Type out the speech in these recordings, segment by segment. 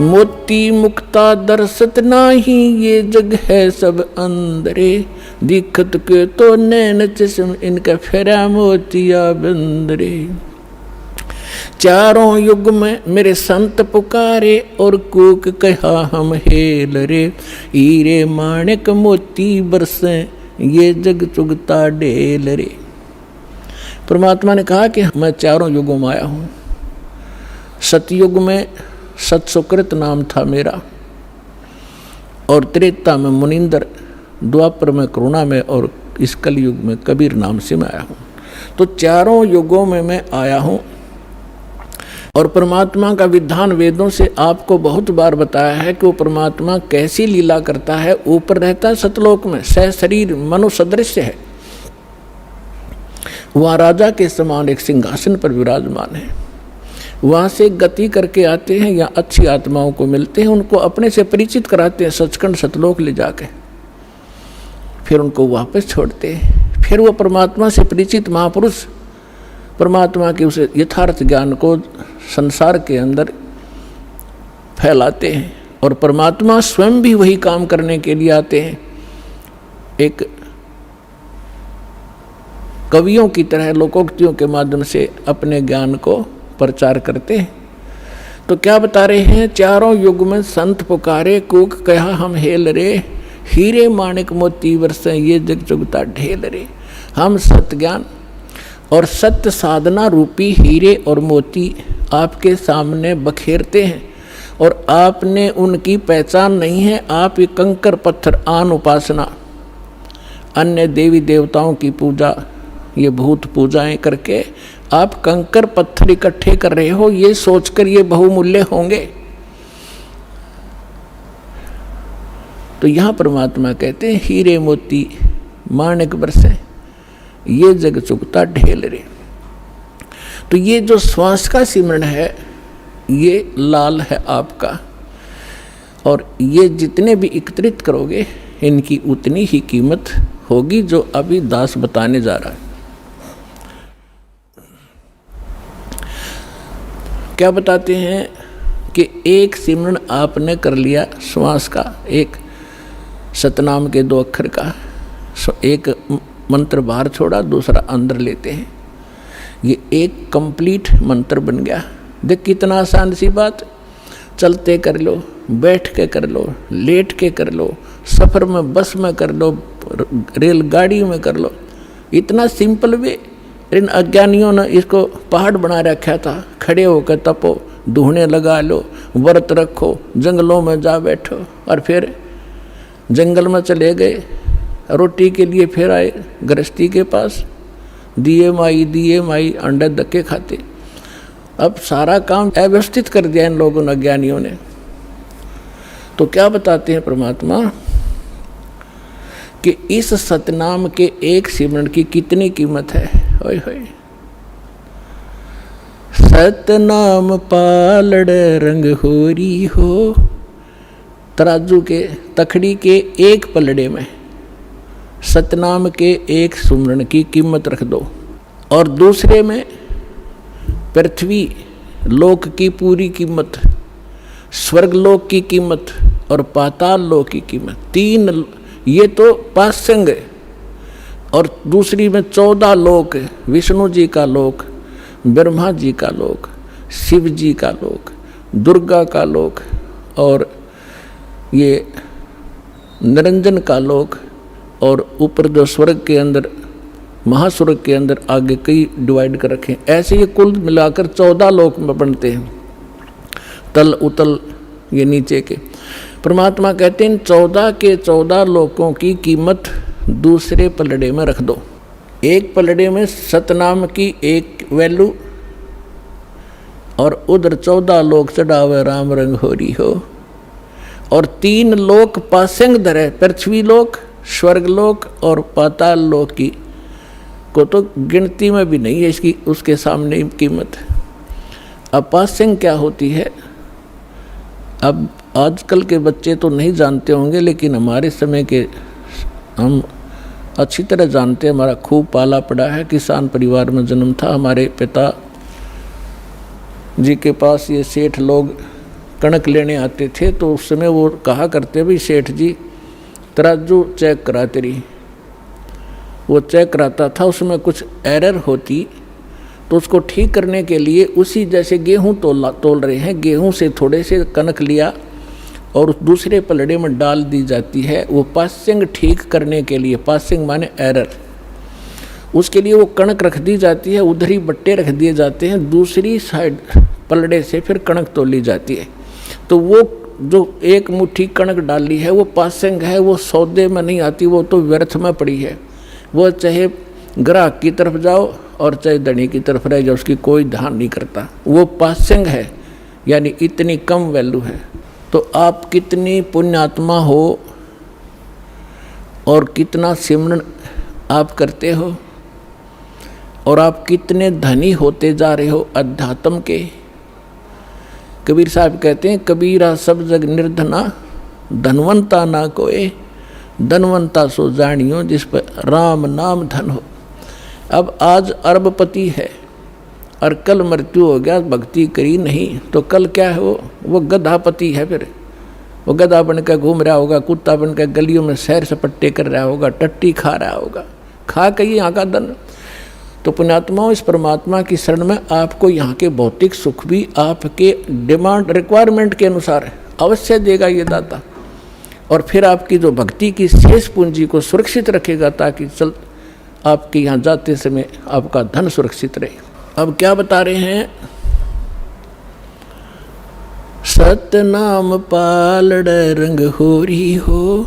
मोती मुक्ता दर्शत नाही, ये जग है सब अंदरे। दिखत के तो नैन चश्म, इनका फेरा मोतिया बंदरे। चारों युग में मेरे संत पुकारे, और कूक कहा हम हेल रे। हीरे माणिक मोती बरसे, ये जग चुगता ढेल रे। परमात्मा ने कहा कि मैं चारों युगों में आया हूँ। सतयुग में सतसुकृत नाम था मेरा, और त्रेता में मुनिंदर, द्वापर में करुणा में, और इस कलयुग में कबीर नाम से मैं आया हूँ। तो चारों युगों में मैं आया हूँ। और परमात्मा का विधान वेदों से आपको बहुत बार बताया है कि वो परमात्मा कैसी लीला करता है। ऊपर रहता है सतलोक में, सह शरीर मनुसदृश्य है, वहाँ राजा के समान एक सिंहासन पर विराजमान है। वहाँ से गति करके आते हैं या अच्छी आत्माओं को मिलते हैं, उनको अपने से परिचित कराते हैं सचखंड सतलोक ले जाके, फिर उनको वापस छोड़ते हैं। फिर वो परमात्मा से परिचित महापुरुष परमात्मा के उस यथार्थ ज्ञान को संसार के अंदर फैलाते हैं, और परमात्मा स्वयं भी वही काम करने के लिए आते हैं। एक कवियों की तरह लोकोक्तियों के माध्यम से अपने ज्ञान को प्रचार करते हैं। तो क्या बता रहे हैं? चारों युग में संत पुकारे, कूक कहा हम हेल रे। हीरे माणिक मोती बरसे, ये जग चुगता ढेल रे। हम सत्य ज्ञान और सत्य साधना रूपी हीरे और मोती आपके सामने बखेरते हैं, और आपने उनकी पहचान नहीं है। आप ये कंकर पत्थर आन उपासना, अन्य देवी देवताओं की पूजा, ये भूत पूजाएं करके आप कंकर पत्थर इकट्ठे कर रहे हो, ये सोचकर ये बहुमूल्य होंगे। तो यहाँ परमात्मा कहते हैं हीरे मोती माणिक बरसे, ये जग चुगता ढेल रे। तो ये जो श्वास का सिमरण है, ये लाल है आपका, और ये जितने भी एकत्रित करोगे इनकी उतनी ही कीमत होगी, जो अभी दास बताने जा रहा है। क्या बताते हैं कि एक सिमरण आपने कर लिया श्वास का, एक सतनाम के 2 अक्षर का, एक मंत्र बाहर छोड़ा, दूसरा अंदर लेते हैं, ये एक कंप्लीट मंत्र बन गया। देख कितना आसान सी बात, चलते कर लो, बैठ के कर लो, लेट के कर लो, सफ़र में बस में कर लो, रेलगाड़ी में कर लो, इतना सिंपल वे। इन अज्ञानियों ने इसको पहाड़ बना रखा था। खड़े होकर तपो, धूने लगा लो, व्रत रखो, जंगलों में जा बैठो, और फिर जंगल में चले गए, रोटी के लिए फिर आए गृहस्थी के पास, दिए माई अंडे धक्के खाते। अब सारा काम अव्यवस्थित कर दिया इन लोगों ने, अज्ञानियों ने। तो क्या बताते हैं परमात्मा कि इस सतनाम के एक सिमरण की कितनी कीमत है। होय होय, सतनाम पालड़ रंग होरी हो। तराजू के तखड़ी के एक पलड़े में सतनाम के एक सुमरण की कीमत रख दो, और दूसरे में पृथ्वी लोक की पूरी कीमत, स्वर्गलोक की कीमत और पाताल लोक की कीमत। 3 ये तो पासंग है, और दूसरी में 14 लोक, विष्णु जी का लोक, ब्रह्मा जी का लोक, शिव जी का लोक, दुर्गा का लोक, और ये निरंजन का लोक, और ऊपर जो स्वर्ग के अंदर, महास्वर्ग के अंदर आगे कई डिवाइड कर रखे। ऐसे ये कुल मिलाकर 14 लोक में बनते हैं, तल उतल ये नीचे के। परमात्मा कहते हैं 14 के 14 लोकों की कीमत दूसरे पलड़े में रख दो। एक पलड़े में सतनाम की एक वैल्यू, और उधर 14 लोक चढ़ावे राम रंग होरी हो, और 3 लोक पासंग धरे, पृथ्वी लोक, स्वर्गलोक और पाताल लोक की को तो गिनती में भी नहीं है इसकी, उसके सामने कीमत। अब पासंग क्या होती है? अब आजकल के बच्चे तो नहीं जानते होंगे, लेकिन हमारे समय के हम अच्छी तरह जानते हैं। हमारा खूब पाला पड़ा है, किसान परिवार में जन्म था। हमारे पिता जी के पास ये सेठ लोग कणक लेने आते थे तो उस समय वो कहा करते भाई सेठ जी तराजू चेक करा तेरी। वो चेक कराता था, उसमें कुछ एरर होती तो उसको ठीक करने के लिए उसी जैसे गेहूं तोल रहे हैं, गेहूं से थोड़े से कणक लिया और उस दूसरे पलड़े में डाल दी जाती है। वो पासिंग ठीक करने के लिए, पासिंग माने एरर, उसके लिए वो कणक रख दी जाती है, उधर ही बट्टे रख दिए जाते हैं, दूसरी साइड पलड़े से फिर कणक तोली जाती है। तो वो जो एक मुट्ठी कणक डाली है वो पासिंग है, वो सौदे में नहीं आती, वो तो व्यर्थ में पड़ी है। वो चाहे ग्राहक की तरफ जाओ और चाहे धनी की तरफ रह जाओ, उसकी कोई ध्यान नहीं करता। वो पासिंग है, यानी इतनी कम वैल्यू है। तो आप कितनी पुण्यात्मा हो और कितना सिमरन आप करते हो और आप कितने धनी होते जा रहे हो अध्यात्म के। कबीर साहब कहते हैं कबीरा सब जग निर्धना, धनवंता ना कोई, धनवंता सो जानियो जिस पर राम नाम धन हो। अब आज अरबपति है और कल मृत्यु हो गया, भक्ति करी नहीं तो कल क्या है, वो गधापति है। फिर वो गधा बन कर घूम रहा होगा, कुत्ता बन कर गलियों में सैर सपट्टे कर रहा होगा, टट्टी खा रहा होगा, खा के यहाँ का धन। तो पुण्यात्माओं, इस परमात्मा की शरण में आपको यहाँ के भौतिक सुख भी आपके डिमांड रिक्वायरमेंट के अनुसार अवश्य देगा ये दाता, और फिर आपकी जो भक्ति की शेष पूंजी को सुरक्षित रखेगा ताकि चल आपके यहाँ जाते समय आपका धन सुरक्षित रहे। अब क्या बता रहे हैं, सतनाम पालड़ रंग होरी हो,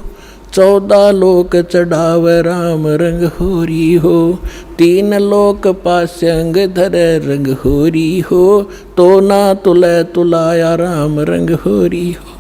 14 लोक चढ़ाव राम रंग होरी हो, 3 लोक पास्यंग धर रंग होरी हो, तो ना तुले तुलाया राम रंग होरी हो।